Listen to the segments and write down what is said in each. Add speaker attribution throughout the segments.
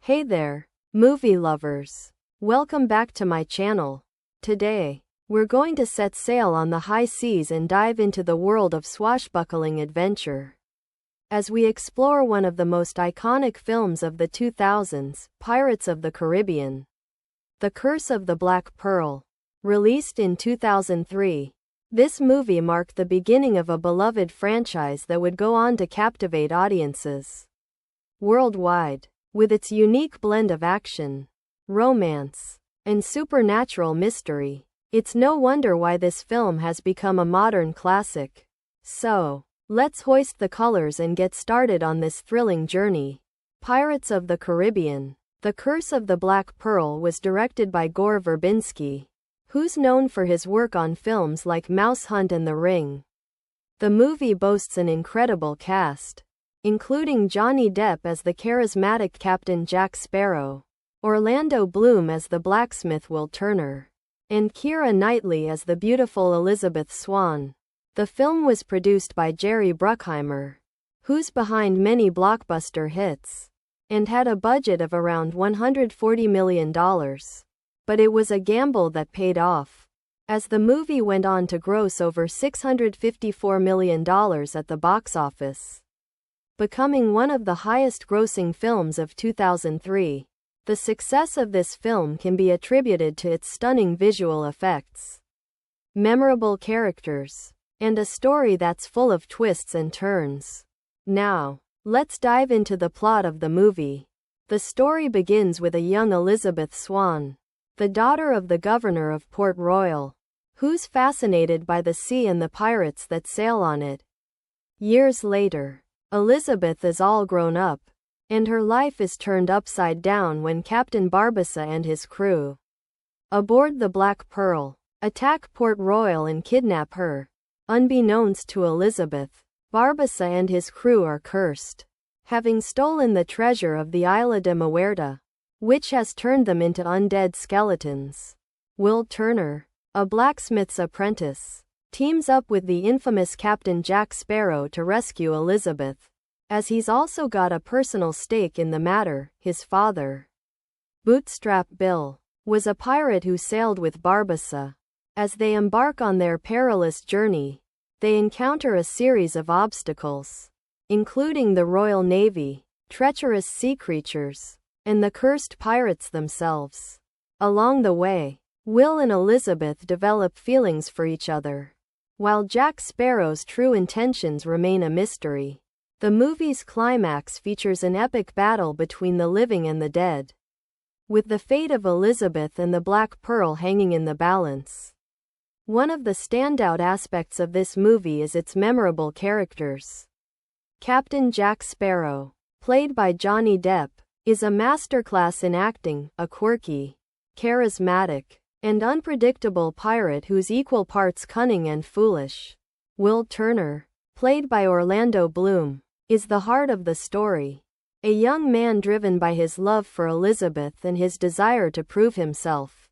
Speaker 1: Hey there, movie lovers. Welcome back to my channel. Today, we're going to set sail on the high seas and dive into the world of swashbuckling adventure. As we explore one of the most iconic films of the 2000s, Pirates of the Caribbean. The Curse of the Black Pearl. Released in 2003. This movie marked the beginning of a beloved franchise that would go on to captivate audiences worldwide. With its unique blend of action, romance, and supernatural mystery, it's no wonder why this film has become a modern classic. So, let's hoist the colors and get started on this thrilling journey. Pirates of the Caribbean. The Curse of the Black Pearl was directed by Gore Verbinski, who's known for his work on films like Mouse Hunt and The Ring. The movie boasts an incredible cast, including Johnny Depp as the charismatic Captain Jack Sparrow, Orlando Bloom as the blacksmith Will Turner, and Keira Knightley as the beautiful Elizabeth Swann. The film was produced by Jerry Bruckheimer, who's behind many blockbuster hits, and had a budget of around $140 million. But it was a gamble that paid off, as the movie went on to gross over $654 million at the box office, becoming one of the highest-grossing films of 2003. The success of this film can be attributed to its stunning visual effects, memorable characters, and a story that's full of twists and turns. Now, let's dive into the plot of the movie. The story begins with a young Elizabeth Swann, the daughter of the governor of Port Royal, who's fascinated by the sea and the pirates that sail on it. Years later, Elizabeth is all grown up, and her life is turned upside down when Captain Barbossa and his crew, aboard the Black Pearl, attack Port Royal and kidnap her. Unbeknownst to Elizabeth, Barbossa and his crew are cursed, having stolen the treasure of the Isla de Muerta, which has turned them into undead skeletons. Will Turner, a blacksmith's apprentice, teams up with the infamous Captain Jack Sparrow to rescue Elizabeth, as he's also got a personal stake in the matter. His father, Bootstrap Bill, was a pirate who sailed with Barbossa. As they embark on their perilous journey, they encounter a series of obstacles, including the Royal Navy, treacherous sea creatures, and the cursed pirates themselves. Along the way, Will and Elizabeth develop feelings for each other, while Jack Sparrow's true intentions remain a mystery. The movie's climax features an epic battle between the living and the dead, with the fate of Elizabeth and the Black Pearl hanging in the balance. One of the standout aspects of this movie is its memorable characters. Captain Jack Sparrow, played by Johnny Depp, is a masterclass in acting, a quirky, charismatic, and unpredictable pirate who's equal parts cunning and foolish. Will Turner, played by Orlando Bloom, is the heart of the story, a young man driven by his love for Elizabeth and his desire to prove himself.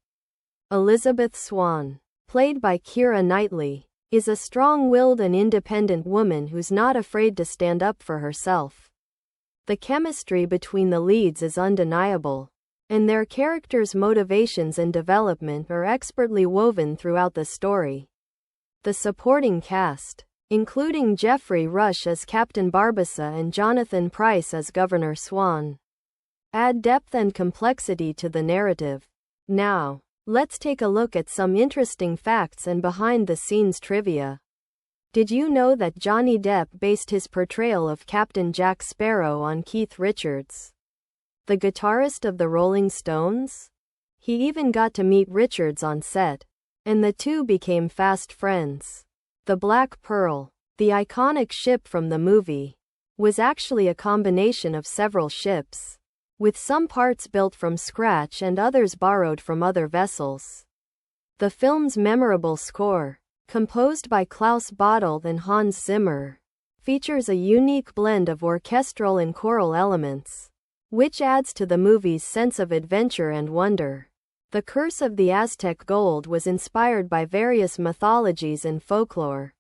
Speaker 1: Elizabeth Swann, played by Keira Knightley, is a strong-willed and independent woman who's not afraid to stand up for herself. The chemistry between the leads is undeniable, and their characters' motivations and development are expertly woven throughout the story. The supporting cast, including Jeffrey Rush as Captain Barbossa and Jonathan Pryce as Governor Swann, add depth and complexity to the narrative. Now, let's take a look at some interesting facts and behind-the-scenes trivia. Did you know that Johnny Depp based his portrayal of Captain Jack Sparrow on Keith Richards, the guitarist of the Rolling Stones? He even got to meet Richards on set, and the two became fast friends. The Black Pearl, the iconic ship from the movie, was actually a combination of several ships, with some parts built from scratch and others borrowed from other vessels. The film's memorable score, composed by Klaus Badelt and Hans Zimmer, features a unique blend of orchestral and choral elements, which adds to the movie's sense of adventure and wonder. The Curse of the Aztec Gold was inspired by various mythologies and folklore,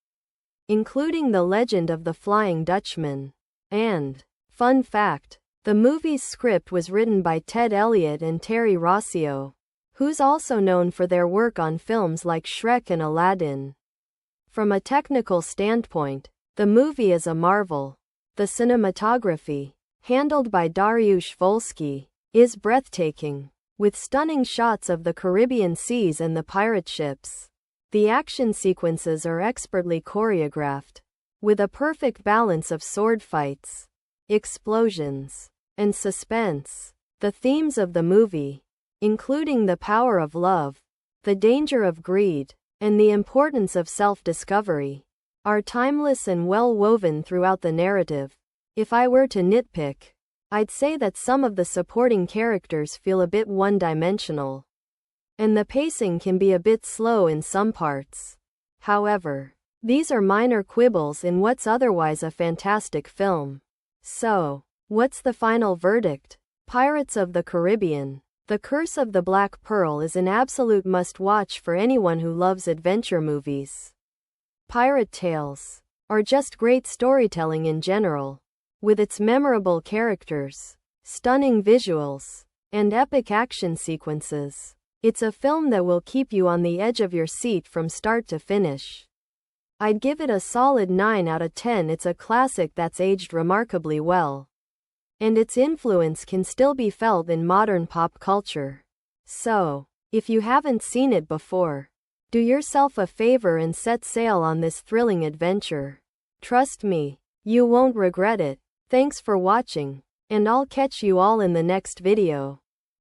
Speaker 1: including the legend of the Flying Dutchman. And, fun fact, The movie's script was written by Ted Elliott and Terry Rossio, who's also known for their work on films like Shrek and Aladdin. From a technical standpoint, the movie is a marvel. The cinematography, handled by Dariusz Wolski, is breathtaking, with stunning shots of the Caribbean seas and the pirate ships. The action sequences are expertly choreographed, with a perfect balance of sword fights, explosions, and suspense. The themes of the movie, including the power of love, the danger of greed, and the importance of self-discovery, are timeless and well-woven throughout the narrative. If I were to nitpick, I'd say that some of the supporting characters feel a bit one-dimensional, and the pacing can be a bit slow in some parts. However, these are minor quibbles in what's otherwise a fantastic film. So, what's the final verdict? Pirates of the Caribbean: The Curse of the Black Pearl is an absolute must-watch for anyone who loves adventure movies. Pirate tales are just great storytelling in general. With its memorable characters, stunning visuals, and epic action sequences, it's a film that will keep you on the edge of your seat from start to finish. I'd give it a solid 9 out of 10. It's a classic that's aged remarkably well, and its influence can still be felt in modern pop culture. So, if you haven't seen it before, do yourself a favor and set sail on this thrilling adventure. Trust me, you won't regret it. Thanks for watching, and I'll catch you all in the next video.